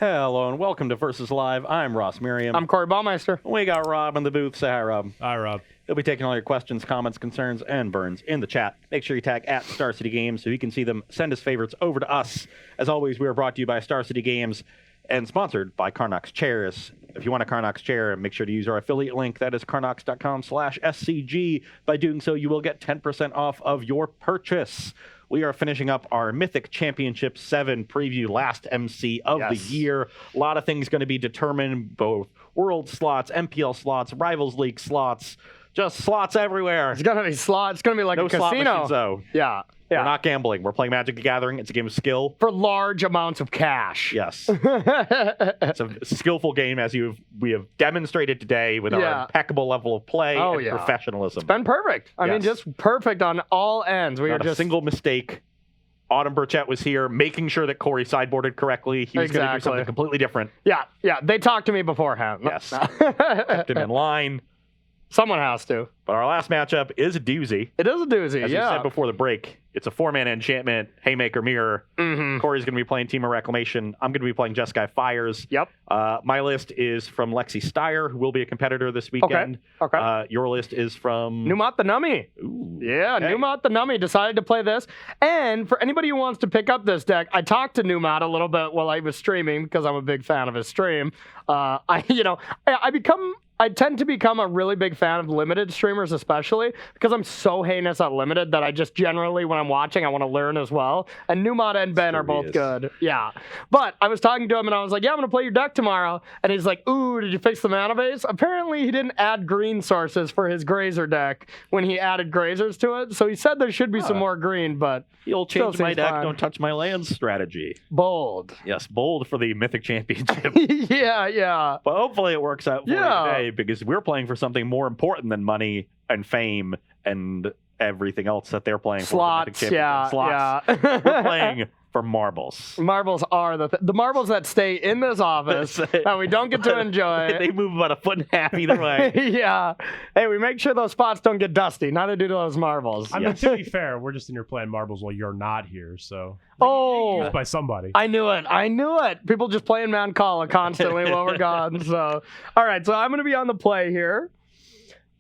Hello and welcome to Versus Live. I'm Ross Merriam. I'm Corey Baumeister. We got Rob in the booth. Say hi, Rob. Hi, Rob. He'll be taking all your questions, comments, concerns, and burns in the chat. Make sure you tag at Star City Games so you can see them. Send his favorites over to us. As always, we are brought to you by Star City Games and sponsored by Carnox Chairs. If you want a Carnox chair, make sure to use our affiliate link. That is carnox.com/SCG. By doing so, you will get 10% off of your purchase. We are finishing up our Mythic Championship 7 preview, last MC of the year. A lot of things going to be determined, both World slots, MPL slots, Rivals League slots, just slots everywhere. It's going to be slots. It's going to be like no a casino. Slot machines, though. Yeah. We're not gambling. We're playing Magic the Gathering. It's a game of skill. For large amounts of cash. Yes. It's a skillful game, as we have demonstrated today with our impeccable level of play and professionalism. It's been perfect. I mean, just perfect on all ends. Not a single mistake. Autumn Burchett was here, making sure that Corey sideboarded correctly. He was going to do something completely different. Yeah. They talked to me beforehand. Yes. Kept him in line. Someone has to. But our last matchup is a doozy. It is a doozy, As we said before the break, it's a 4-mana enchantment, Haymaker Mirror. Corey's going to be playing Temur Reclamation. I'm going to be playing Jeskai Fires. Yep. My list is from Lexi Steyer, who will be a competitor this weekend. Okay. Your list is from... Numat the Nummy. Ooh, Numat the Nummy decided to play this. And for anybody who wants to pick up this deck, I talked to Numat a little bit while I was streaming because I'm a big fan of his stream. I tend to become a really big fan of limited streamers, especially because I'm so heinous at limited that I just generally, when I'm watching, I want to learn as well. And Numat and Ben are both good. Yeah. But I was talking to him and I was like, yeah, I'm going to play your deck tomorrow. And he's like, ooh, did you fix the mana base? Apparently, he didn't add green sources for his Grazer deck when he added Grazers to it. So he said there should be some more green, but he'll change my deck, don't touch my lands strategy. Bold. Yes, bold for the Mythic Championship. Yeah. But hopefully it works out for you today, because we're playing for something more important than money and fame and everything else that they're playing slots, for. Slots. We're playing for marbles. Marbles are the marbles that stay in this office that we don't get to enjoy. They move about 1.5 feet either way. Yeah. Hey, we make sure those spots don't get dusty. Neither do those marbles. I mean, to be fair, we're just in here playing marbles while you're not here, so... used by somebody. I knew it. People just playing Mancala constantly while we're gone. So, all right. So I'm going to be on the play here.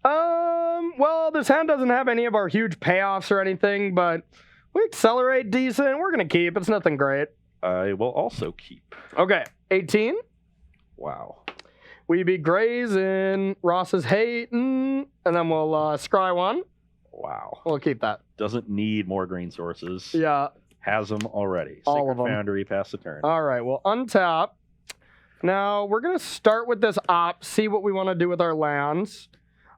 Well, this hand doesn't have any of our huge payoffs or anything, but we accelerate decent. We're going to keep. It's nothing great. I will also keep. Okay. 18. Wow. We be grazing. Ross is hating. And then we'll scry one. Wow. We'll keep that. Doesn't need more green sources. Yeah. Has them already. All Sacred of them. Foundry, pass the turn. All right, we'll untap. Now, we're going to start with this op, see what we want to do with our lands.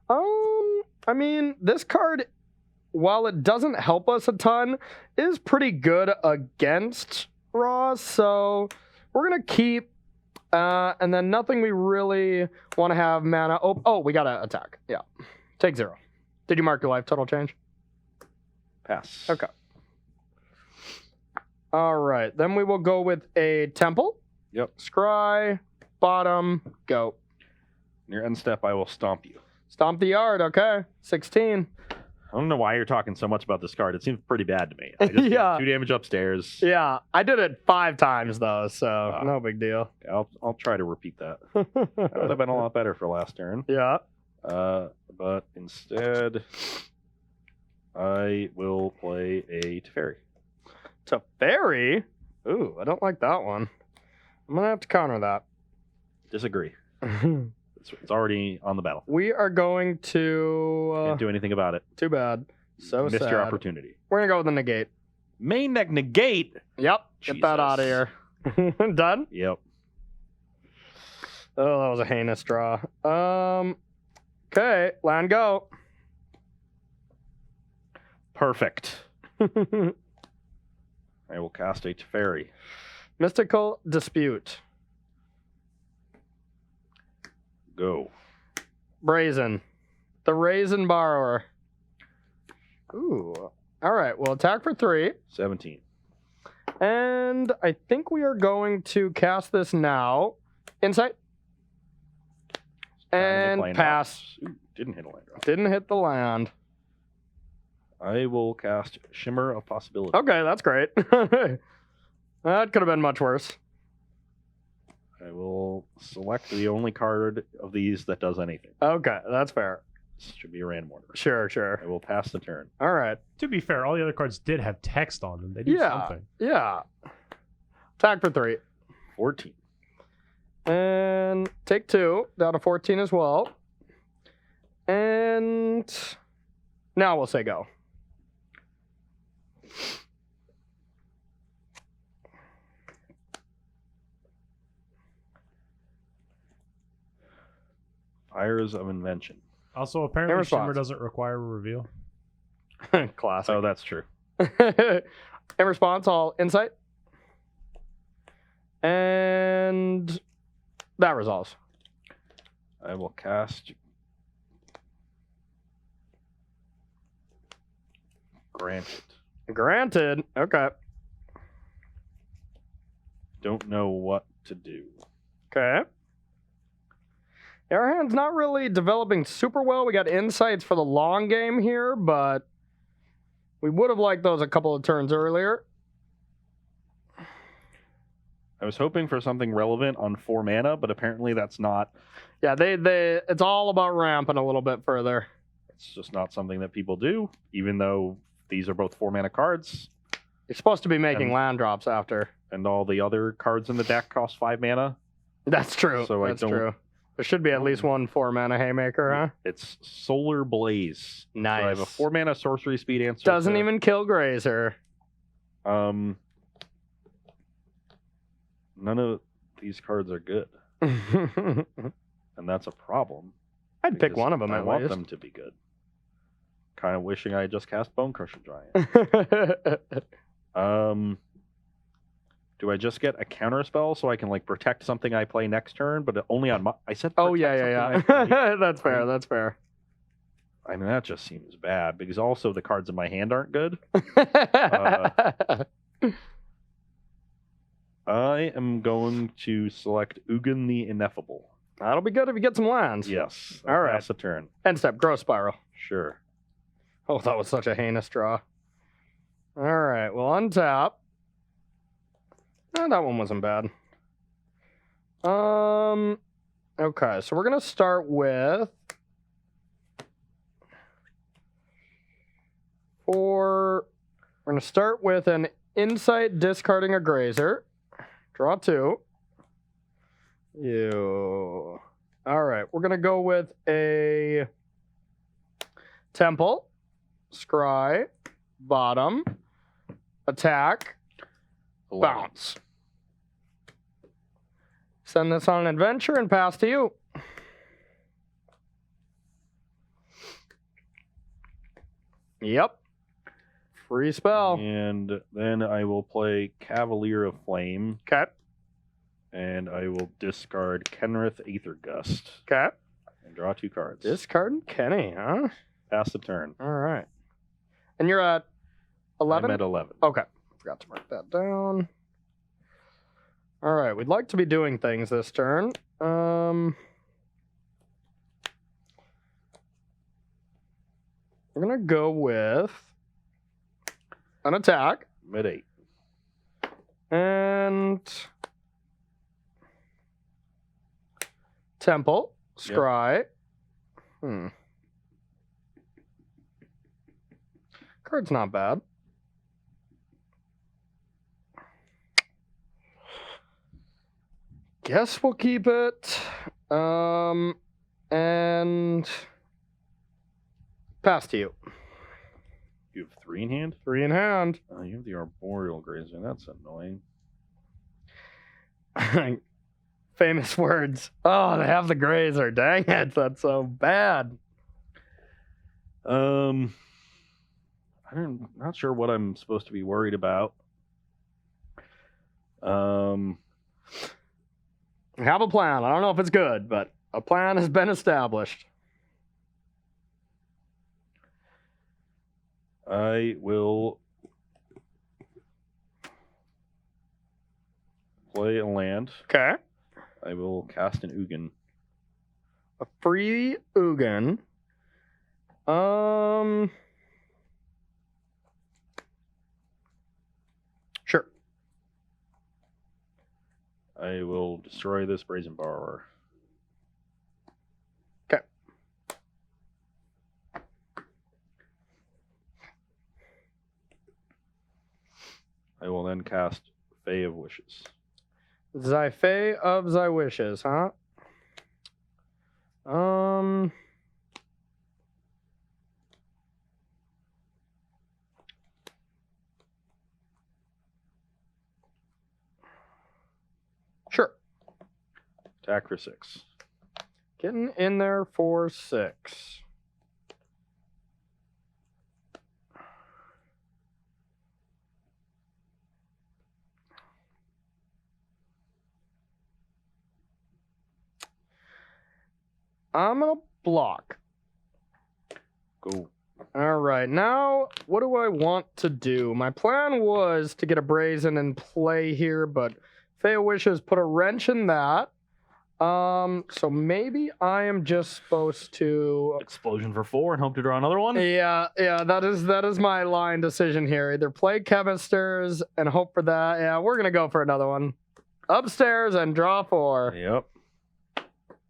I mean, this card, while it doesn't help us a ton, is pretty good against Ross, so we're going to keep, and then nothing we really want to have mana. Oh, we got to attack. Yeah. Take 0. Did you mark your life total change? Pass. Okay. All right, then we will go with a temple. Yep. Scry, bottom, go. Near end step, I will stomp you. Stomp the yard, okay. 16. I don't know why you're talking so much about this card. It seems pretty bad to me. I just did 2 damage upstairs. Yeah, I did it 5 times though, so no big deal. I'll try to repeat that. That would have been a lot better for last turn. Yeah. But instead, I will play a Teferi. Teferi? Ooh, I don't like that one. I'm going to have to counter that. Disagree. It's already on the battle. We are going to... Can't do anything about it. Too bad. So Missed sad. your opportunity. We're going to go with the negate. Main deck negate? Yep. Get that out of here. Done? Yep. Oh, that was a heinous draw. Okay, land go. Perfect. I will cast a Teferi. Mystical Dispute. Go. Brazen. The Raisin Borrower. Ooh. All right, we'll attack for 3. 17. And I think we are going to cast this now. Insight. And pass. Ooh, didn't hit a land drop. Didn't hit the land. I will cast Shimmer of Possibility. Okay, that's great. That could have been much worse. I will select the only card of these that does anything. Okay, that's fair. This should be a random order. Sure, sure. I will pass the turn. All right. To be fair, all the other cards did have text on them. They do Yeah, something. yeah. Attack for 3. 14. And take 2, down to 14 as well. And now we'll say go. Fires of Invention. Also, apparently, In Shimmer response. doesn't require a reveal. Classic. Oh, that's true. In response, I'll insight. And that resolves. I will cast Granted. Granted. Okay. Don't know what to do. Okay. Our hand's not really developing super well. We got insights for the long game here, but we would have liked those a couple of turns earlier. I was hoping for something relevant on 4 mana, but apparently that's not. Yeah, they it's all about ramping a little bit further. It's just not something that people do, even though these are both 4 mana cards, You're supposed to be making And- land drops after. and all the other cards in the deck cost 5 mana. That's true. So I That's don't- true. There should be at least one 4-mana haymaker, huh? It's Solar Blaze. Nice. So I have a 4 mana sorcery speed answer. Doesn't to- even kill Grazer. None of these cards are good, I'd and that's a problem. pick because one of them I at want least. them to be good. Kind of wishing I had just cast Bone Crusher Giant. Do I just get a counter spell so I can like protect something I play next turn, but only on my? I said. Oh protect yeah. something I play. That's fair. That's fair. I mean, that just seems bad because also the cards in my hand aren't good. I am going to select Ugin the Ineffable. That'll be good if you get some lands. Yes. All right. Pass a turn. End step, growth spiral. Sure. Oh, that was such a heinous draw. All right, we'll untap. That one wasn't bad. Okay, so we're gonna start with we're gonna start with an insight discarding a grazer. Draw 2. You. All right, we're gonna go with a temple, scry, bottom, attack, 11. bounce. Send this on an adventure and pass to you. Yep. Free spell. And then I will play Cavalier of Flame, Okay. and I will discard Kenrith Aethergust Okay. and draw 2 cards. Discarding Kenny, huh? Pass the turn. All right. And you're at 11? I'm at 11. Okay. Forgot to mark that down. All right. We'd like to be doing things this turn. We're going to go with an attack Mid 8. and temple, scry. Card's not bad. Guess we'll keep it. And pass to you. You have 3 in hand? 3 in hand. You have the Arboreal Grazer. That's annoying. Famous words. Oh, they have the grazer. Dang it. That's so bad. I'm not sure what I'm supposed to be worried about. I have a plan. I don't know if it's good, but a plan has been established. I will play a land. Okay. I will cast an Ugin. A free Ugin. Sure. I will destroy this Brazen Borrower. Okay. I will then cast Fae of Wishes. Fae of Thy Wishes, huh? Sure. Attack for 6. Getting in there for 6. I'm going to block. Go. All right, now what do I want to do? My plan was to get a Brazen and play here, but Fae Wishes put a wrench in that. So maybe I am just supposed to... Explosion for 4 and hope to draw another one? Yeah, that is my line decision here. Either play Chemisters and hope for that. Yeah, we're going to go for another one. Upstairs and draw 4. Yep.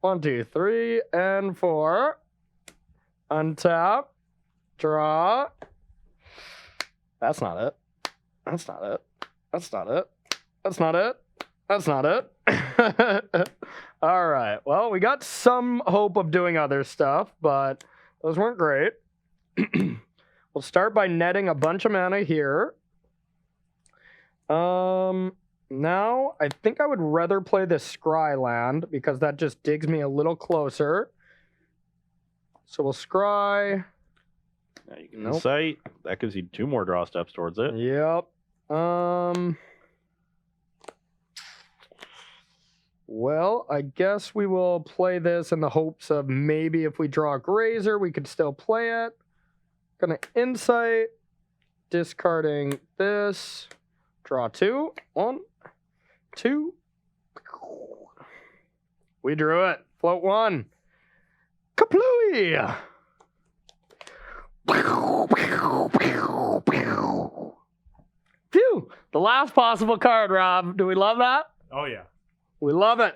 1, 2, 3, and 4. Untap. Draw. That's not it. That's not it. That's not it. That's not it. That's not it. All right. Well, we got some hope of doing other stuff, but those weren't great. We'll start by netting a bunch of mana here. Now, I think I would rather play this Scry land because that just digs me a little closer. So we'll Scry. Now you can Insight. That gives you 2 more draw steps towards it. Yep. Well, I guess we will play this in the hopes of maybe if we draw a Grazer, we could still play it. Gonna Insight. Discarding this. Draw 2. 1, 2. We drew it. Float 1. Kaplooey! Phew! The last possible card, Rob. Do we love that? Oh, yeah. We love it.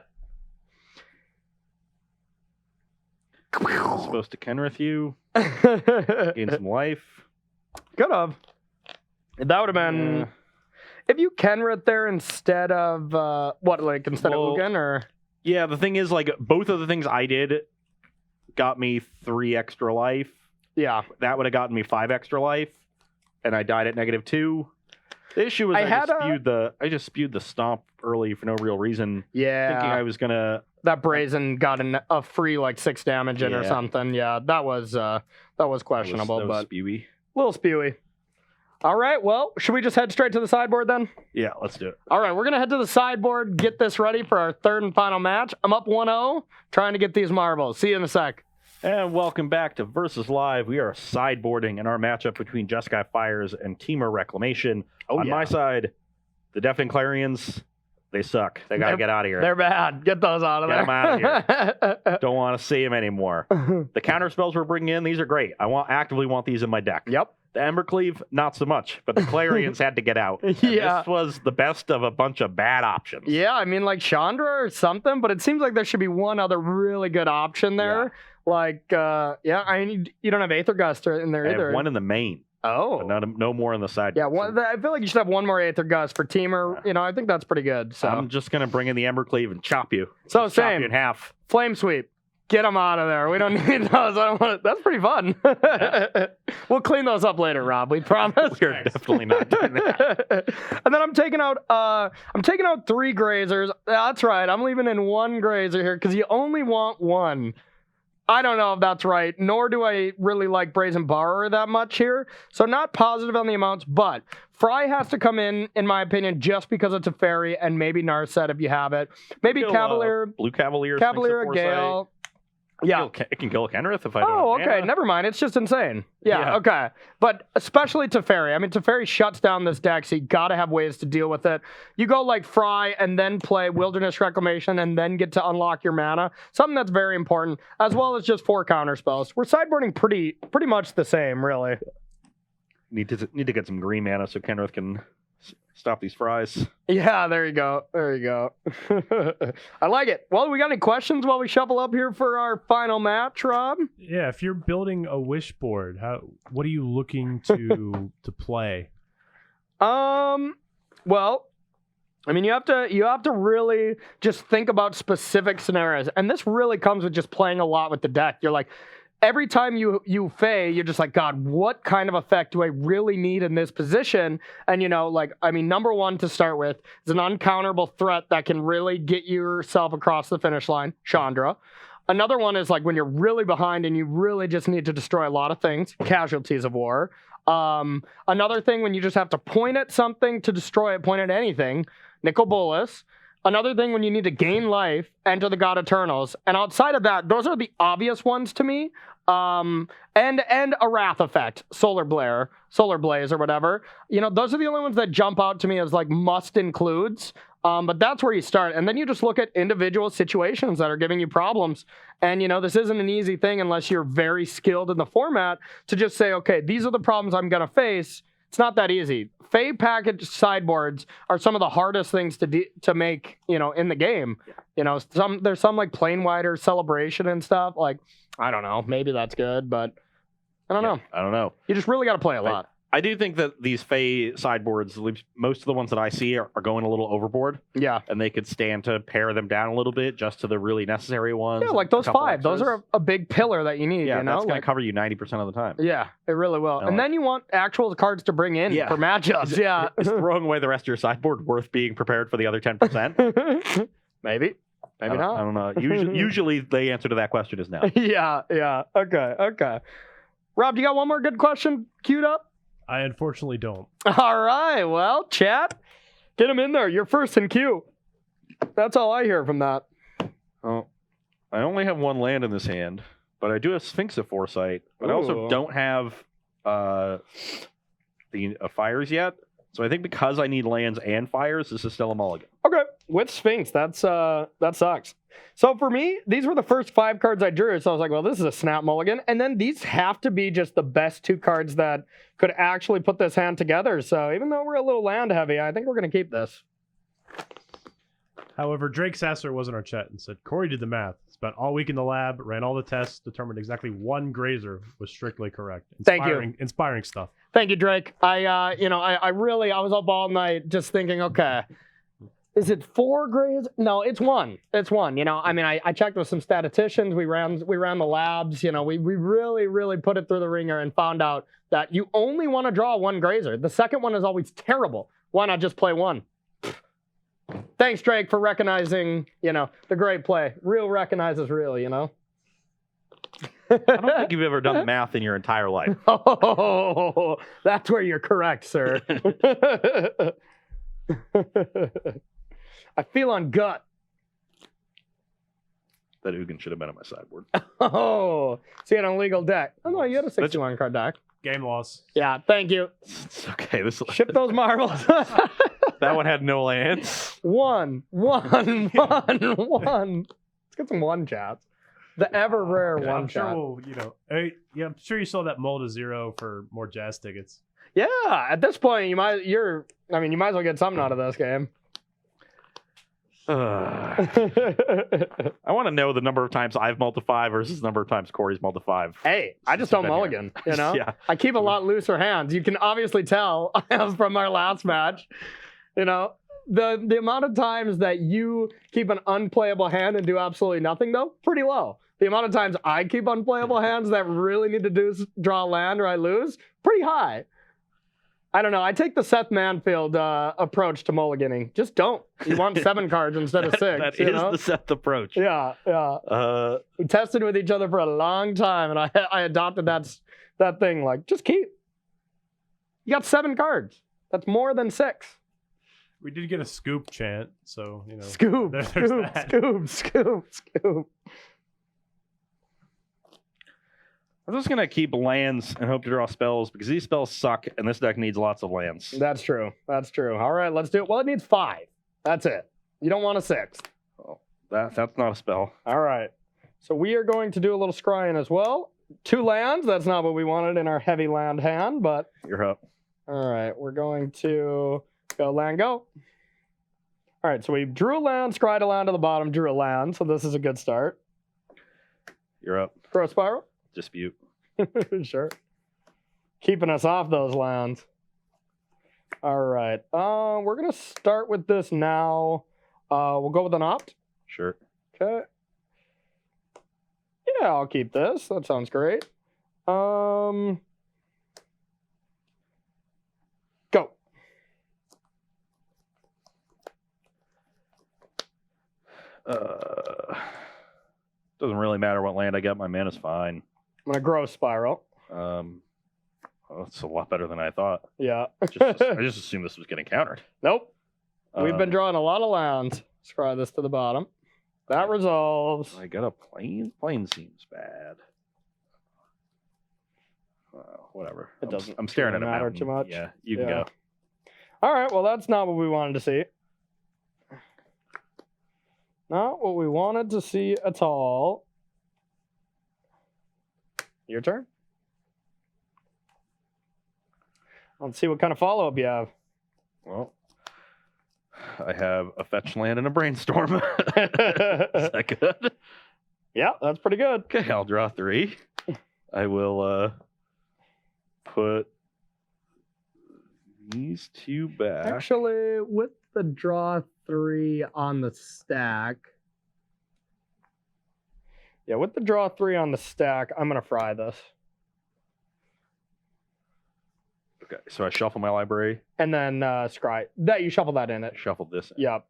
Supposed to Kenrith you. Gain some life. Could have. That would have been... Yeah. If you Kenrith there instead of... instead of Ugin, or... Yeah, the thing is, like, both of the things I did got me 3 extra life. Yeah. That would have gotten me 5 extra life, and I died at -2. The issue was I just spewed the Stomp early for no real reason. Yeah. Thinking I was gonna... That Brazen got a free, 6 damage in or something. Yeah, that was questionable, that was but... spewy. A little spewy. All right, well, should we just head straight to the sideboard then? Yeah, let's do it. All right, we're going to head to the sideboard, get this ready for our third and final match. I'm up 1-0, trying to get these marbles. See you in a sec. And welcome back to Versus Live. We are sideboarding in our matchup between Jeskai Fires and Temur Reclamation. On my side, the Deafening Clarions, they suck. They got to get out of here. They're bad. Get those out of there. Get them out of here. Don't want to see them anymore. The counter spells we're bringing in, these are great. Actively want these in my deck. Yep. The Embercleave, not so much, but the Clarions had to get out. And this was the best of a bunch of bad options. Yeah, I mean, like Chandra or something, but it seems like there should be one other really good option there. Yeah. You don't have Aether Gust in there either. I have one in the main. Oh. But no more in the side. Yeah, I feel like you should have one more Aether Gust for Temur. Yeah. I think that's pretty good. So I'm just going to bring in the Embercleave and chop you. So chop you in half. Flame Sweep. Get them out of there. We don't need those. I don't want. That's pretty fun. Yeah. We'll clean those up later, Rob. We promise. We're definitely not doing that. And then I'm taking out 3 Grazers. That's right. I'm leaving in 1 Grazer here because you only want 1. I don't know if that's right, nor do I really like Brazen Borrower that much here. So not positive on the amounts, but Fry has to come in my opinion, just because it's a fairy, and maybe Narset if you have it. Maybe Cavalier. Blue Cavalier. Cavalier, Gale. Yeah. It can kill a Kenrith if I don't. Oh, okay. Never mind. It's just insane. Yeah, okay. But especially Teferi. I mean, Teferi shuts down this deck, so you got to have ways to deal with it. You go like Fry and then play Wilderness Reclamation and then get to unlock your mana. Something that's very important, as well as just 4 counter spells. We're sideboarding pretty much the same, really. Need to get some green mana so Kenrith can Stop these fries. Yeah, there you go. There you go. I like it. Well, we got any questions while we shuffle up here for our final match, Rob? Yeah, if you're building a wish board, what are you looking to play? Well, I mean, you have to really just think about specific scenarios, and this really comes with just playing a lot with the deck. You're like, every time you fey, you're just like, God, what kind of effect do I really need in this position? And number one to start with is an uncounterable threat that can really get yourself across the finish line, Chandra. Another one is like when you're really behind and you really just need to destroy a lot of things, Casualties of War. Another thing when you just have to point at something to destroy it, point at anything, Nicol Bolas. Another thing when you need to gain life, Enter the God Eternals. And outside of that, those are the obvious ones to me. And a Wrath Effect, Solar Blaze or whatever. Those are the only ones that jump out to me as like must includes. But that's where you start. And then you just look at individual situations that are giving you problems. And, this isn't an easy thing unless you're very skilled in the format to just say, okay, these are the problems I'm going to face. It's not that easy. Fey package sideboards are some of the hardest things to make, in the game. There's some like Plane Wider Celebration and stuff. Like, I don't know. Maybe that's good, but I don't know. I don't know. You just really got to play a lot. I do think that these Fey sideboards, at least most of the ones that I see, are going a little overboard. Yeah. And they could stand to pare them down a little bit just to the really necessary ones. Yeah, like those 5. Those are a big pillar that you need. Yeah, that's going like, to cover you 90% of the time. Yeah, it really will. And then you want actual cards to bring in for matchups. Yeah. Is throwing away the rest of your sideboard worth being prepared for the other 10%? Maybe. Maybe not. I don't know. Usually the answer to that question is no. Yeah. Okay. Rob, you got one more good question queued up? I unfortunately don't. All right. Well, chat, get him in there. You're first in queue. That's all I hear from that. Oh, I only have one land in this hand, but I do have Sphinx of Foresight. But I also don't have the fires yet. So I think because I need lands and fires, this is still a mulligan. Okay, with Sphinx, that sucks. So for me, these were the first 5 cards I drew, so I was like, well, this is a snap mulligan. And then these have to be just the best 2 cards that could actually put this hand together. So even though we're a little land heavy, I think we're going to keep this. However, Drake Sasser was in our chat and said, Corey did the math. Spent all week in the lab, ran all the tests, determined exactly 1 grazer was strictly correct. Thank you. Inspiring stuff. Thank you, Drake. I was up all night just thinking, okay, is it 4 grades? No, it's 1. It's 1. I checked with some statisticians. We ran the labs. We really, really put it through the ringer and found out that you only want to draw 1 grazer. The second one is always terrible. Why not just play 1? Thanks, Drake, for recognizing, the great play. Real recognizes real, I don't think you've ever done math in your entire life. Oh, that's where you're correct, sir. I feel on gut. That Ugin should have been on my sideboard. Oh, so you had an illegal deck. Oh, no, you had a 61 card deck. Game loss. Yeah, thank you. It's okay. Ship those marbles. That one had no lands. One. Let's get some 1 chats. The ever rare 1 I'm chat. sure I'm sure you saw that mull to 0 for more jazz tickets. Yeah, at this point, you might as well get something out of this game. I want to know the number of times I've multi-5 versus the number of times Corey's multi-5. Hey, I just don't mulligan, Yeah. I keep a lot looser hands. You can obviously tell from our last match. The amount of times that you keep an unplayable hand and do absolutely nothing, though, pretty low. The amount of times I keep unplayable hands that really need to do is draw land or I lose, pretty high. I don't know. I take the Seth Manfield approach to mulliganing. Just don't. You want 7 cards instead of 6. That is the Seth approach. Yeah. We tested with each other for a long time, and I adopted that thing. Like, just keep. You got 7 cards. That's more than 6. We did get a scoop chant, so Scoop. I'm just going to keep lands and hope to draw spells because these spells suck and this deck needs lots of lands. That's true. All right, let's do it. Well, it needs 5. That's it. You don't want a 6. Oh, that's not a spell. All right. So we are going to do a little scrying as well. 2 lands. That's not what we wanted in our heavy land hand, but... You're up. All right. We're going to Go land, go. All right, so we drew a land, scryed a land to the bottom, drew a land, so this is a good start. You're up. Throw a spiral? Dispute. Sure. Keeping us off those lands. All right, we're going to start with this now. We'll go with an opt. Sure. Okay. Yeah, I'll keep this. That sounds great. Go. Doesn't really matter what land I get. My mana's fine. I'm gonna grow spiral. Well, it's a lot better than I thought. Yeah. I just assumed this was getting countered. Nope. We've been Um, drawing a lot of lands. Scry this to the bottom. That resolves. I got a plane. Plane seems bad. Whatever. It doesn't I'm staring really at a matter mountain. too much. Yeah, you can Yeah. go. All right. Well, that's not what we wanted to see. Not what we wanted to see at all. Your turn. Let's see what kind of follow-up you have. Well, I have a fetch land and a brainstorm. Is that good? Yeah, that's pretty good. Okay, I'll draw 3. I will put these 2 back. Actually, with the draw 3 on the stack. Yeah, with the draw 3 on the stack, I'm going to fry this. Okay, so I shuffle my library. And then scry. That you shuffle that in it. Shuffle this in. Yep.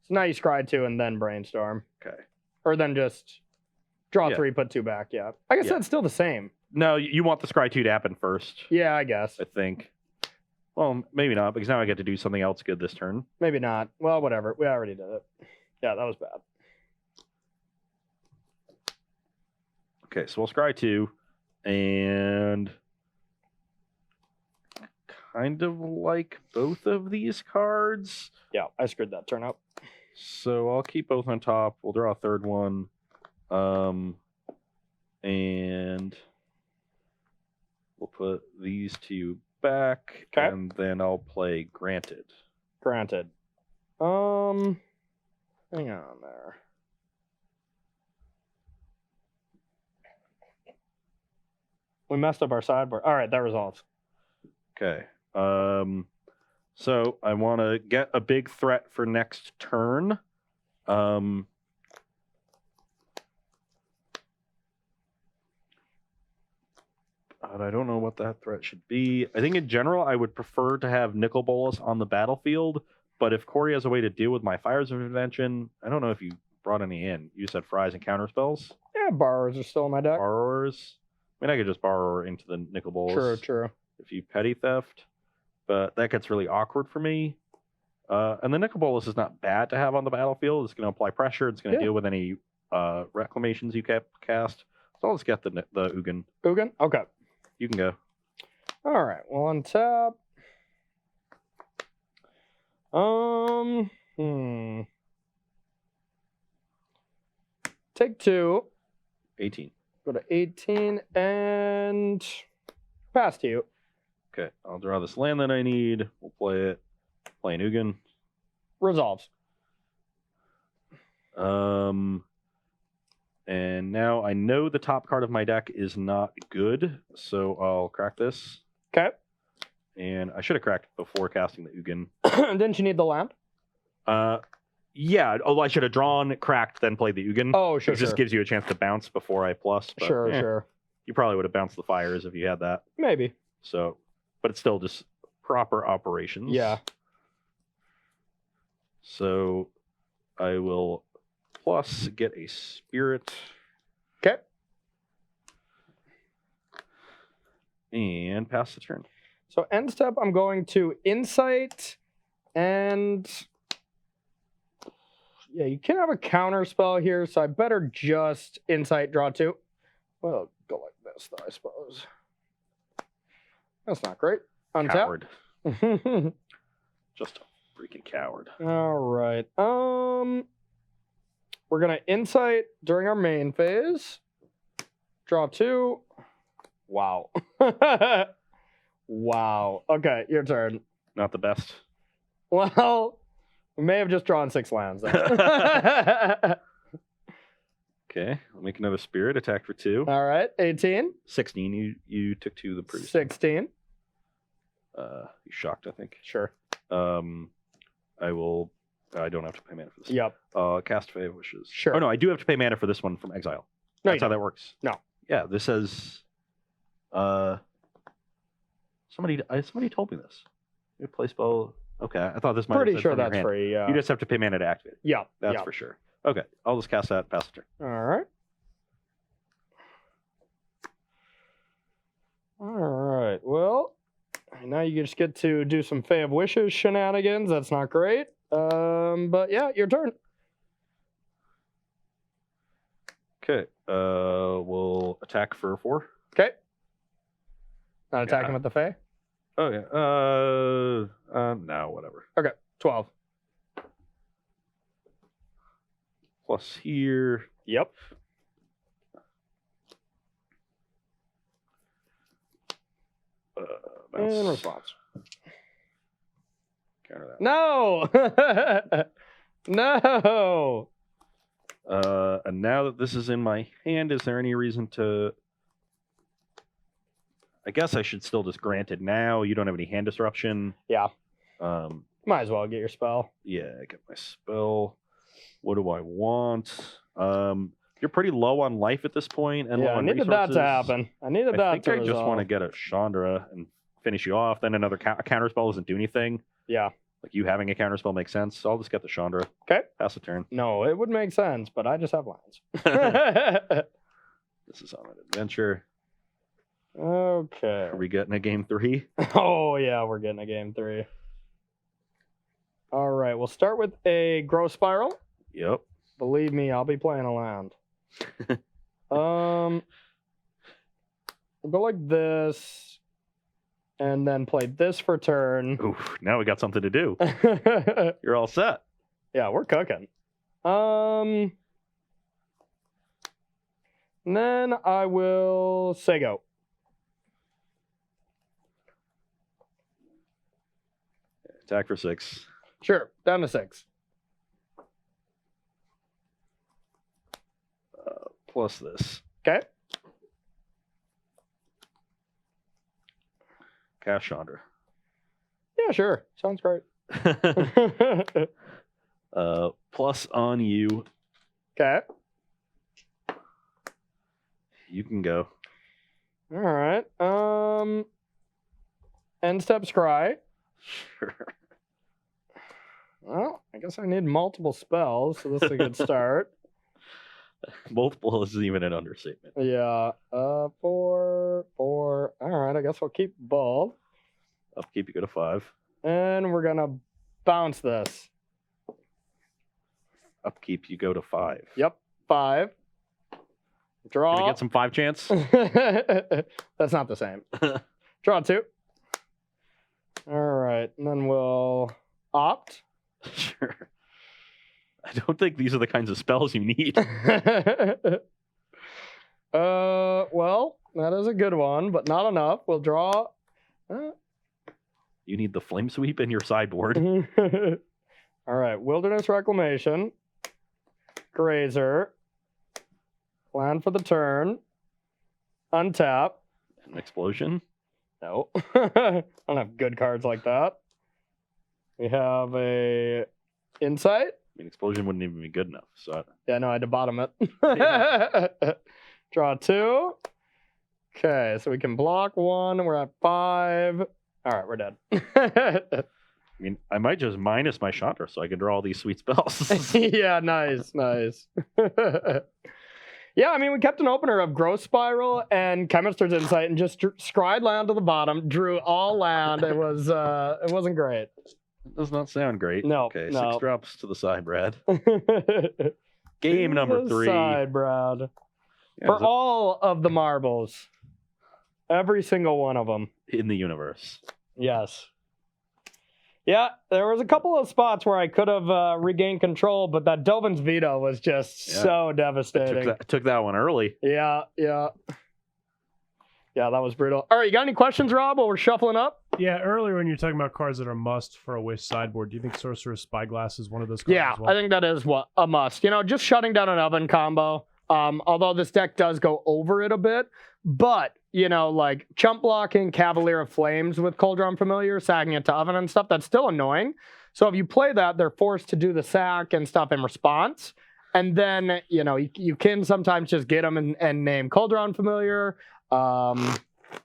So now you scry 2 and then brainstorm. Okay. Or then just draw Yeah. 3, put 2 back. Yeah. I guess Yeah. that's still the same. No, you want the scry 2 to happen first, Yeah, I guess. I think. Well, maybe not, because now I get to do something else good this turn. Maybe not. Well, whatever. We already did it. Yeah, that was bad. Okay, so we'll scry 2, and kind of like both of these cards. Yeah, I screwed that turn up. So I'll keep both on top. We'll draw a third one. And we'll put these 2 back. Okay. And then I'll play Granted. Granted. Hang on there. We messed up our sideboard. All right, that resolves. Okay. So I want to get a big threat for next turn. But I don't know what that threat should be. I think in general, I would prefer to have Nicol Bolas on the battlefield. But if Corey has a way to deal with my Fires of Invention, I don't know if you brought any in. You said fries and counter spells? Yeah, borrowers are still in my deck. Borrowers? I mean, I could just borrow into the Nicol Bolas. True, true. If you petty theft. But that gets really awkward for me. And the Nicol Bolas is not bad to have on the battlefield. It's going to apply pressure. It's going to deal with any reclamations you cast. So I'll just get the Ugin. Ugin? Okay. You can go. All right. Well, untap. Take 2. 18. Go to 18 and pass to you. Okay, I'll draw this land that I need. We'll play it. Play an Ugin. Resolves. And now I know the top card of my deck is not good, so I'll crack this. Okay. And I should have cracked it before casting the Ugin. Didn't you need the land? Yeah. Oh, I should have drawn, cracked, then played the Ugin. Oh, sure, It just gives you a chance to bounce before I plus. But, Sure, sure. You probably would have bounced the Fires if you had that. Maybe. So, but it's still just proper operations. Yeah. So I will plus get a Spirit. Okay. And pass the turn. So end step, I'm going to Insight and... Yeah, you can have a counter spell here, so I better just Insight, draw 2. Well, go like this, though, I suppose. That's not great. Untap. Coward. Just a freaking coward. All right. We're gonna Insight during our main phase. Draw 2. Wow. Wow. Okay, your turn. Not the best. Well, we may have just drawn 6 lands then. Okay, I'll make another spirit. Attack for 2. All right, 18. 16. You took 2 the previous. 16. You shocked, I think. Sure. I will. I don't have to pay mana for this. Yep. Cast Fey Wishes. Sure. Oh no, I do have to pay mana for this one from exile. No, That's how that works. No. Yeah, this says. Somebody told me this. You play spell. Okay, I thought this might. Pretty have said sure from your that's hand. free. Yeah. You just have to pay mana to activate it. Yeah. That's for sure. Okay, I'll just cast that. Pass the turn. All right. All right. Well, now you just get to do some Fey of Wishes shenanigans. That's not great. But yeah, your turn. Okay. We'll attack for 4. Okay. Not attacking with the Fey. Oh yeah. No, whatever. 12. Plus here. Yep. Bounce. In response. Counter that. No. No. And now that this is in my hand, is there any reason to? I guess I should still just grant it now. You don't have any hand disruption. Yeah. Might as well get your spell. Yeah, I get my spell. What do I want? You're pretty low on life at this point, and low Yeah, I on needed that resources. to happen. I needed I that think to I just resolve. want to get a Chandra and finish you off. Then another counter spell doesn't do anything. Yeah. Like you having a counter spell makes sense. So I'll just get the Chandra. Okay. Pass the turn. No, it would make sense, but I just have lines. This is on an adventure. Okay. Are we getting a game 3? Oh, yeah, we're getting a game 3. All right, we'll start with a growth spiral. Yep. Believe me, I'll be playing a land. We'll go like this, and then play this for turn. Oof, now we got something to do. You're all set. Yeah, we're cooking. And then I will say go. Attack for 6. Sure, down to 6. Plus this. Okay. Cast Chandra. Yeah, sure. Sounds great. Plus on you. Okay. You can go. All right. End step scry. Sure. Well, I guess I need multiple spells, so this is a good start. Multiple isn't even an understatement. Yeah. 4. All right, I guess I'll keep both. Upkeep, you go to 5. And we're gonna bounce this. Upkeep, you go to 5. Yep. 5. Draw. Gonna get some 5 chance. That's not the same. Draw 2. All right, and then we'll opt. Sure. I don't think these are the kinds of spells you need. Well, that is a good one, but not enough. We'll draw. You need the Flame Sweep in your sideboard. All right, Wilderness Reclamation, Grazer, land for the turn, untap. An explosion. No, I don't have good cards like that. We have a Insight. I mean, explosion wouldn't even be good enough. So Yeah, no, I had to bottom it. Draw 2. Okay, so we can block 1. We're at 5. All right, we're dead. I mean, I might just minus my Chandra so I can draw all these sweet spells. Yeah, nice. Yeah, I mean, we kept an opener of Growth Spiral and Chemist's Insight and just scried land to the bottom, drew all land. It wasn't great. Does not sound great. No, Okay, no. 6 drops to the side, Brad. Game number 3. Side, Brad. Yeah, For all of the marbles. Every single one of them. in the universe. Yes. Yeah, there was a couple of spots where I could have regained control, but that Dovin's Veto was just so devastating. Took that one early. Yeah. Yeah, that was brutal. All right, you got any questions, Rob, while we're shuffling up? Yeah, earlier when you're talking about cards that are must for a Wish sideboard, do you think Sorcerer's Spyglass is one of those cards Yeah, as well? I think that is a must. You know, just shutting down an oven combo. Although this deck does go over it a bit, but you know, like chump blocking Cavalier of Flames with Cauldron Familiar, sacking it to oven and stuff, that's still annoying. So if you play that, they're forced to do the sack and stuff in response. And then, you know, you can sometimes just get them and name Cauldron Familiar. But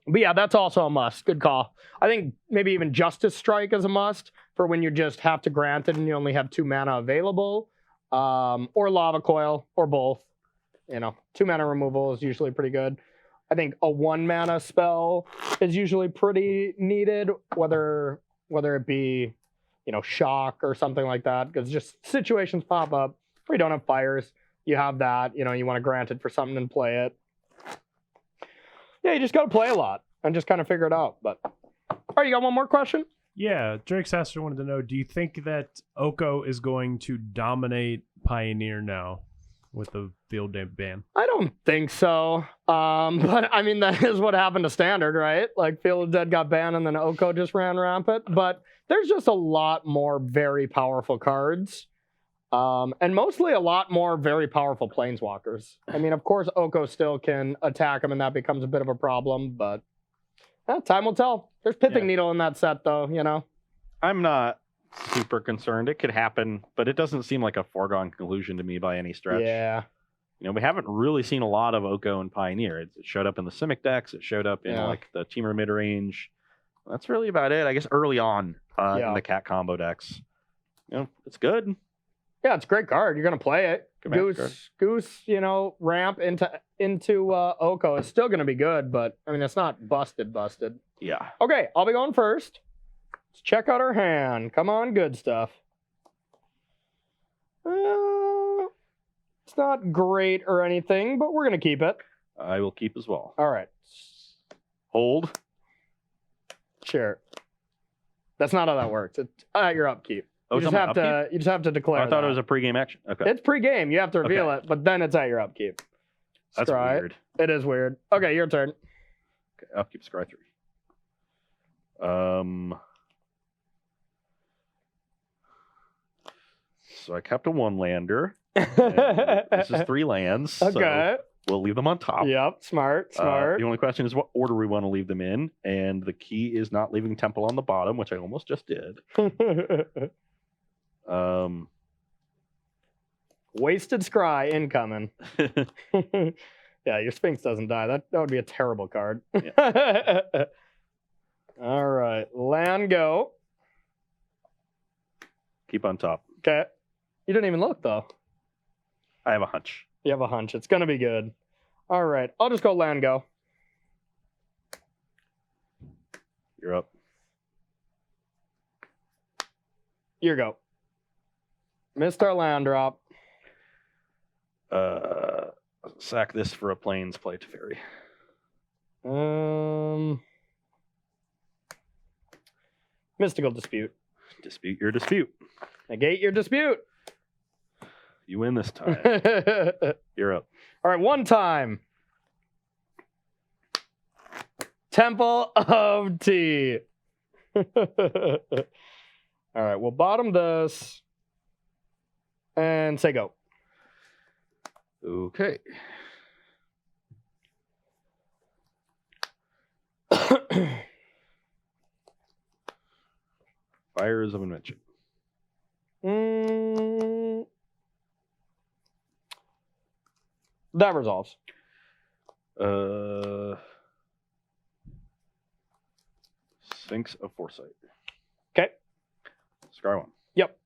yeah, that's also a must. Good call. I think maybe even Justice Strike is a must for when you just have to grant it and you only have 2 mana available. Or Lava Coil, or both. You know, 2 mana removal is usually pretty good. I think a 1 mana spell is usually pretty needed, whether it be, you know, shock or something like that, because just situations pop up where you don't have fires. You have that, you know, you want to grant it for something and play it. Yeah, you just got to play a lot and just kind of figure it out. But all right, you got one more question? Yeah, Drake Sasser wanted to know, do you think that Oko is going to dominate Pioneer now with the field ban? I don't think so. But I mean, that is what happened to Standard, right? Like Field of Dead got banned and then Oko just ran rampant. But there's just a lot more very powerful cards. And mostly a lot more very powerful planeswalkers. I mean, of course, Oko still can attack him and that becomes a bit of a problem, but time will tell. There's Pithing Needle in that set, though, you know? I'm not super concerned. It could happen, but it doesn't seem like a foregone conclusion to me by any stretch. Yeah. You know, we haven't really seen a lot of Oko and Pioneer. It showed up in the Simic decks. It showed up in like the Temur mid-range. That's really about it. I guess early on in the cat combo decks. You know, it's good. Yeah, it's a great card. You're gonna play it. Good card. Goose, you know, ramp into Oko is still gonna be good, but I mean it's not busted. Yeah. Okay, I'll be going first. Let's check out our hand. Come on, good stuff. It's not great or anything, but we're gonna keep it. I will keep as well. All right. Hold. Sure. That's not how that works. It's your upkeep. Oh, You just have to declare. I thought that. it was a pregame action. Okay. It's pregame. You have to reveal Okay. it, but then it's at your upkeep. That's Scry. weird. It is weird. Okay, your turn. Okay, upkeep scry 3. So I kept a 1-lander. This is 3 lands. Okay. So we'll leave them on top. Yep. Smart. The only question is what order we want to leave them in, and the key is not leaving Temple on the bottom, which I almost just did. Wasted Scry incoming. Yeah, your Sphinx doesn't die. That would be a terrible card. All right. Land go. Keep on top. Okay. You didn't even look, though. I have a hunch. You have a hunch. It's going to be good. All right. I'll just go land go. You're up. Here you go. Missed our land drop. Sack this for a plains play to fairy. Mystical Dispute. Dispute your dispute. Negate your dispute. You win this time. You're up. All right, one time. Temple of Tea. All right, we'll bottom this and say go. Okay. Fires of Invention. That resolves. Sphinx of Foresight. Okay. Scar 1. Yep.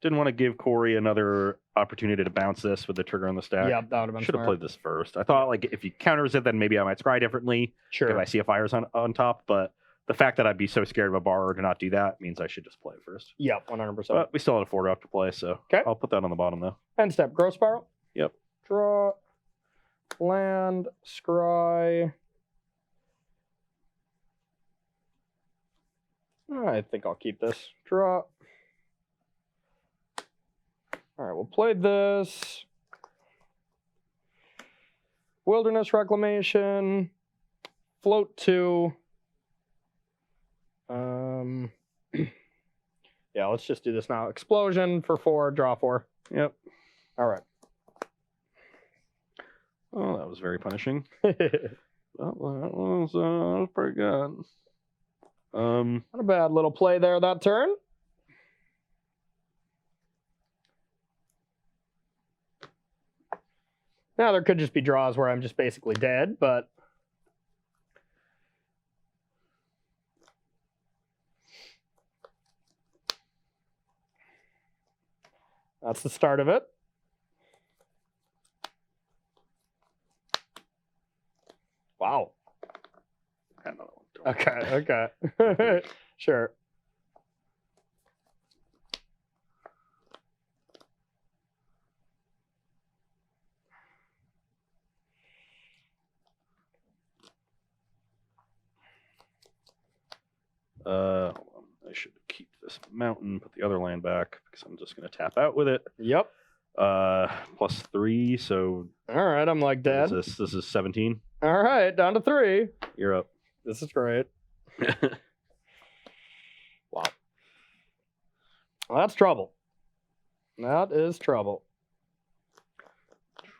Didn't want to give Corey another opportunity to bounce this with the trigger on the stack. Yep, that would have been Should have smart. played this first. I thought like if he counters it, then maybe I might scry differently Sure. if I see a fires on top. But the fact that I'd be so scared of a borrower to not do that means I should just play it first. Yep, 100%. But we still had a 4-drop to play, so Okay. I'll put that on the bottom though. End step, Growth Spiral. Yep. Draw, land, scry. I think I'll keep this. Draw. All right, we'll play this. Wilderness Reclamation. float 2. Yeah, let's just do this now. Explosion for 4, draw 4. Yep. All right. Oh, that was very punishing. That was pretty good. Not a bad little play there that turn. Now there could just be draws where I'm just basically dead, but that's the start of it. Wow. Okay. Sure. Hold on. I should keep this mountain, put the other land back because I'm just going to tap out with it. Yep. +3, so All right, I'm like dead. this is 17. All right, down to 3. You're up. This is great. Wow. Well, that's trouble. That is trouble.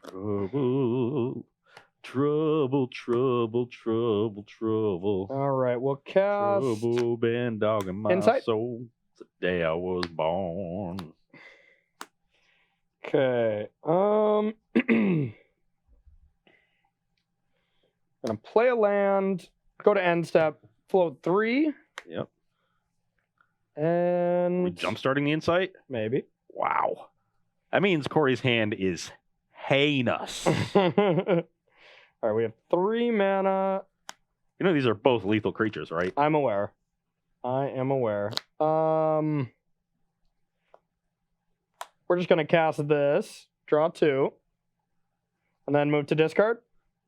Trouble. All right, we'll cast. Trouble been dogging my Insight? soul the day I was born. Okay. Gonna play a land. Go to end step. Float 3. Yep. And We jumpstarting the insight? maybe. Wow. That means Corey's hand is heinous. All right, we have 3 mana. You know these are both lethal creatures, right? I'm aware. I am aware. We're just gonna cast this, draw 2, and then move to discard.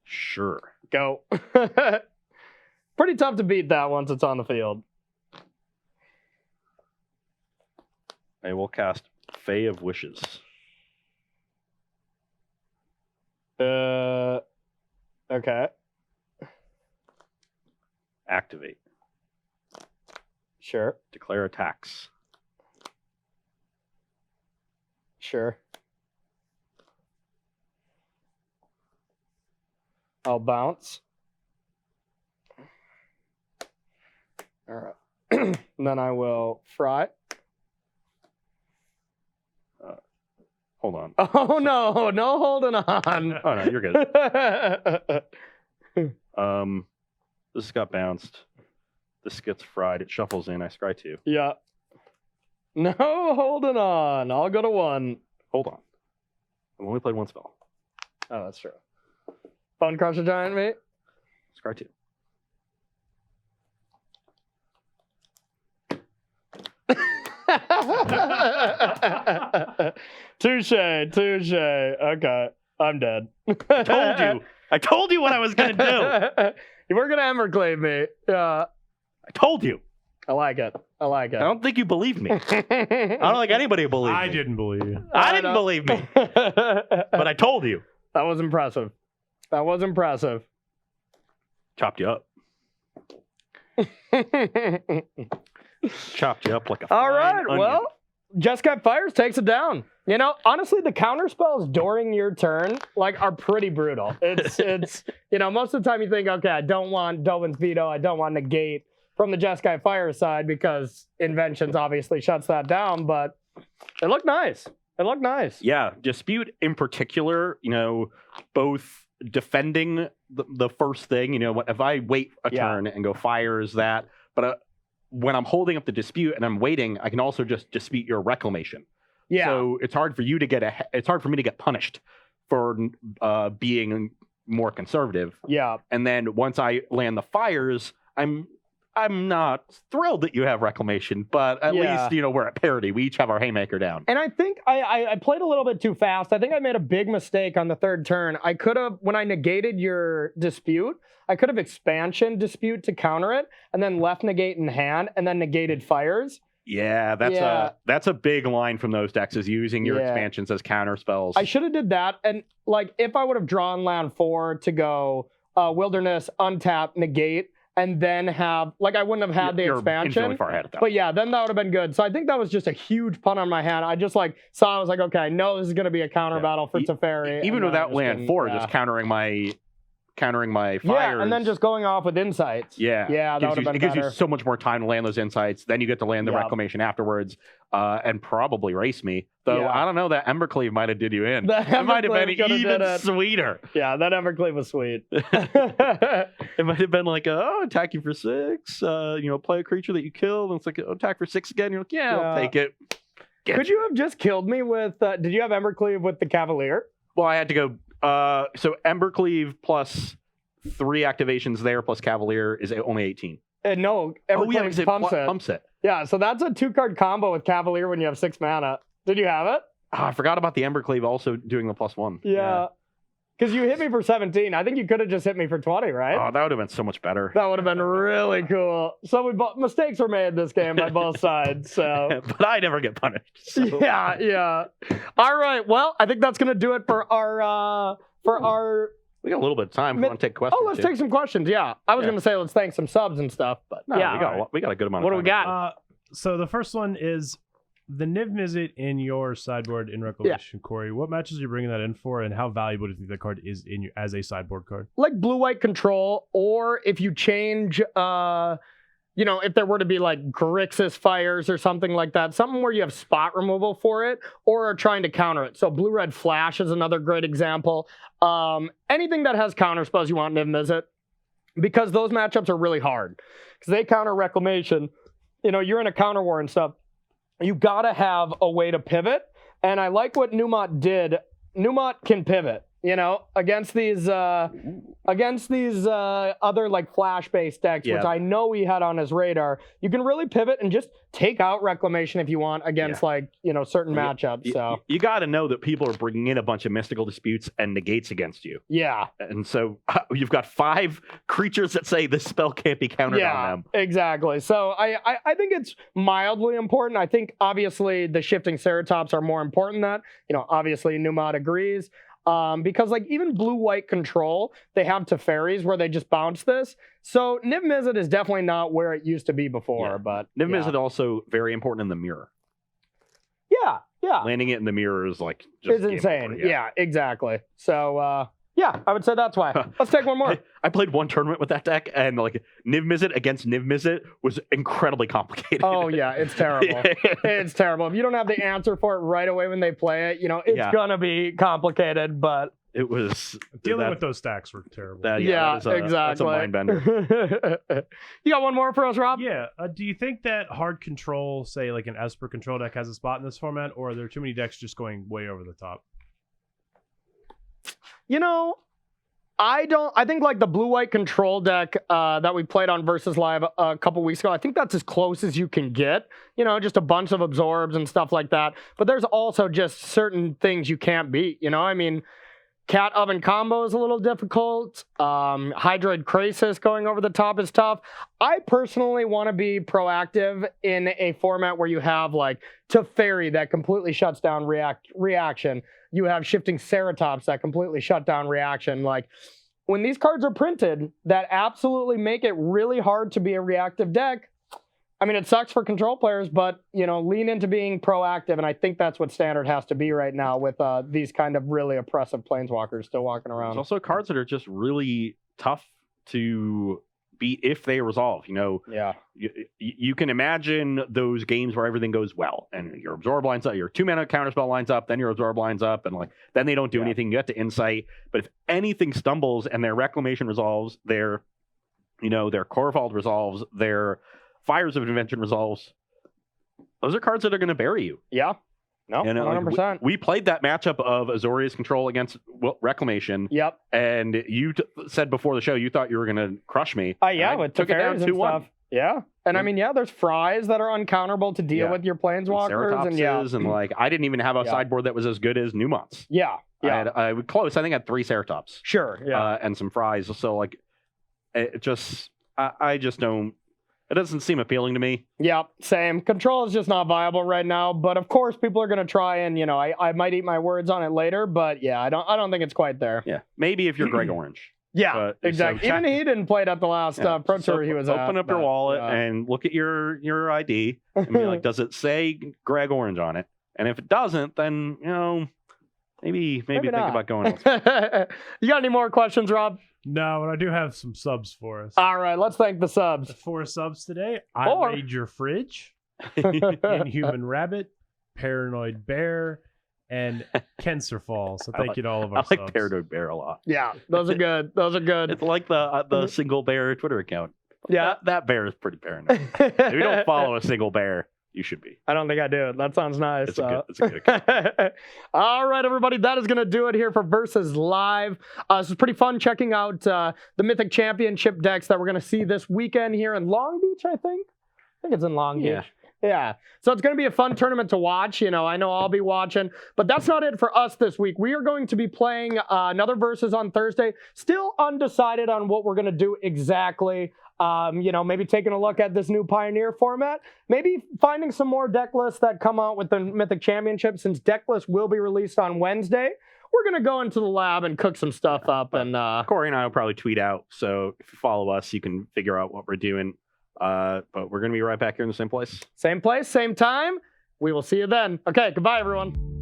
Sure. Go. Pretty tough to beat that once it's on the field. I will cast Fae of Wishes. Okay. Activate. Sure. Declare attacks. Sure. I'll bounce. All right. And then I will fry. Hold on. Oh no, no holding on. Oh no, you're good. This got bounced. This gets fried. It shuffles in. I scry 2. Yeah. No holding on. I'll go to 1. Hold on. I've only played 1 spell. Oh, that's true. Bone Crusher Giant, mate. Scry 2. Touche. Okay, I'm dead. I told you what I was gonna do. You were gonna Everglade me. Yeah, I told you. I like it. I don't think you believed me. I don't think anybody believed me. I didn't believe you. I didn't believe me. But I told you. That was impressive. Chopped you up. Chopped you up like a All fine right, onion. well, Jeskai Fires takes it down. You know, honestly, the counter spells during your turn are pretty brutal. It's most of the time you think, okay, I don't want Dovin's Veto, I don't want Negate from the Jeskai Fire side because Inventions obviously shuts that down, but it looked nice. Yeah, Dispute in particular, both defending the first thing, if I wait a turn and go fires that, but when I'm holding up the Dispute and I'm waiting, I can also just dispute your Reclamation. Yeah. So it's hard for you to it's hard for me to get punished for being more conservative. Yeah. And then once I land the fires, I'm not thrilled that you have Reclamation, but at least we're at parity. We each have our Haymaker down. And I think I played a little bit too fast. I think I made a big mistake on the 3rd turn. I could have, when I negated your Dispute, I could have Expansion Dispute to counter it, and then left Negate in hand, and then negated Fires. Yeah, that's a big line from those decks, is using your expansions as counter spells. I should have did that, and if I would have drawn land 4 to go Wilderness, untap, negate, and then have, like, I wouldn't have had the You're expansion. infinitely far ahead of that. But yeah, then that would have been good. So I think that was just a huge punt on my hand. I just like saw, I was like, okay, I know this is going to be a counter battle for Teferi. Even without land 4, just countering my fires. Yeah, and then just going off with insights. Yeah, that would have been It gives better. you so much more time to land those insights. Then you get to land the reclamation afterwards, and probably race me. Though I don't know, that Embercleave might have did you in. It might have been even sweeter. Yeah, that Evercleave was sweet. It might have been like, attack you for 6. Play a creature that you killed, and it's like, attack for 6 again. You're like, I'll take it. Could you have just killed me with? Did you have Embercleave with the Cavalier? Well, I had to go. So Embercleave plus 3 activations there plus Cavalier is only 18. No, Evercleave pumps it. Yeah, so that's a 2-card combo with Cavalier when you have 6 mana. Did you have it? I forgot about the Embercleave also doing the +1. Yeah. Because you hit me for 17. I think you could have just hit me for 20, right? Oh, that would have been so much better. That would have been really cool. So mistakes were made this game by both sides. So, but I never get punished. So. Yeah. All right. Well, I think that's gonna do it for our We got a little bit of time. We want to take questions. Oh, let's take some questions. Yeah, I was gonna say let's thank some subs and stuff, but no, we got a good amount. What of time. do we got? So the first one is the Niv Mizzet in your sideboard in Reclamation, Corey. What matches are you bringing that in for, and how valuable do you think that card is in as a sideboard card? Like blue-white control, or if you change, if there were to be like Grixis Fires or something like that, something where you have spot removal for it, or are trying to counter it. So blue-red Flash is another great example. Anything that has counter spells you want Niv Mizzet, because those matchups are really hard. Because they counter Reclamation. You're in a counter war and stuff. You gotta have a way to pivot, and I like what Numot did. Numot can pivot, against these other like flash-based decks, which I know he had on his radar. You can really pivot and just take out Reclamation if you want against certain matchups. So you got to know that people are bringing in a bunch of mystical disputes and negates against you. Yeah, and so you've got 5 creatures that say this spell can't be countered on them. Exactly. So I think it's mildly important. I think obviously the shifting Ceratops are more important than that. Obviously Numot agrees. Because like even blue-white control, they have Teferis where they just bounce this. So Niv Mizzet is definitely not where it used to be before. But Niv Mizzet also very important in the mirror. Yeah. Landing it in the mirror is like just it's insane. over, yeah, exactly. So I would say that's why. Let's take one more. I played one tournament with that deck, and like Niv Mizzet against Niv Mizzet was incredibly complicated. Oh yeah, it's terrible. It's terrible. If you don't have the answer for it right away when they play it, it's gonna be complicated. But it was dealing with those stacks were terrible. Exactly. That's a mind bender. You got one more for us, Rob? Yeah. Do you think that hard control, say like an Esper control deck, has a spot in this format, or are there too many decks just going way over the top? I think like the blue-white control deck that we played on Versus Live a couple weeks ago, I think that's as close as you can get. Just a bunch of absorbs and stuff like that. But there's also just certain things you can't beat. Cat Oven combo is a little difficult. Hydroid Krasis going over the top is tough. I personally want to be proactive in a format where you have like Teferi that completely shuts down reaction. You have shifting Ceratops that completely shut down reaction. Like when these cards are printed that absolutely make it really hard to be a reactive deck. I mean, it sucks for control players, but, lean into being proactive, and I think that's what Standard has to be right now with these kind of really oppressive planeswalkers still walking around. There's also cards that are just really tough to beat if they resolve. You can imagine those games where everything goes well, and your Absorb lines up, your 2-mana counterspell lines up, then your Absorb lines up, and then they don't do anything. You have to Insight, but if anything stumbles and their Reclamation resolves, their Corvold resolves, their Fires of Invention resolves, those are cards that are going to bury you. Yeah. No, 100%. We played that matchup of Azorius Control against Reclamation. Yep. And you said before the show you thought you were going to crush me. With took it down 2-1. Yeah. And I mean, there's Fries that are uncounterable to deal with your Planeswalkers. And I didn't even have a sideboard that was as good as Numot's. Yeah. I was close. I think I had 3 Ceratops. Sure. Yeah. And some Fries. So I just don't. It doesn't seem appealing to me. Yeah, same. Control is just not viable right now. But of course, people are going to try, and I might eat my words on it later. But yeah, I don't think it's quite there. Yeah, maybe if you're Greg Orange. Yeah, But, exactly. so check- Even he didn't play it at the last Pro So Tour he was at. open up your but, wallet yeah. and look at your ID and be like, does it say Greg Orange on it? And if it doesn't, then maybe think not. about going else. You got any more questions, Rob? No, but I do have some subs for us. All right, let's thank the subs. 4 subs today. I Four. Raid Your Fridge, Inhuman Rabbit, Paranoid Bear, and Kenserfall. So thank you to all of our I like subs. Paranoid Bear a lot. Yeah, those are good. Those are good. It's like the single bear Twitter account. Yeah. That bear is pretty paranoid. If you don't follow a single bear, you should be. I don't think I do. That sounds nice. It's a good account. All right, everybody. That is going to do it here for Versus Live. This is pretty fun checking out the Mythic Championship decks that we're going to see this weekend here in Long Beach, I think. I think it's in Long Beach. Yeah. So it's going to be a fun tournament to watch. I know I'll be watching. But that's not it for us this week. We are going to be playing another Versus on Thursday. Still undecided on what we're going to do exactly. Maybe taking a look at this new Pioneer format. Maybe finding some more deck lists that come out with the Mythic Championship. Since deck lists will be released on Wednesday, we're going to go into the lab and cook some stuff up. And Corey and I will probably tweet out. So if you follow us, you can figure out what we're doing. But we're going to be right back here in the same place. Same place, same time. We will see you then. Okay, goodbye, everyone.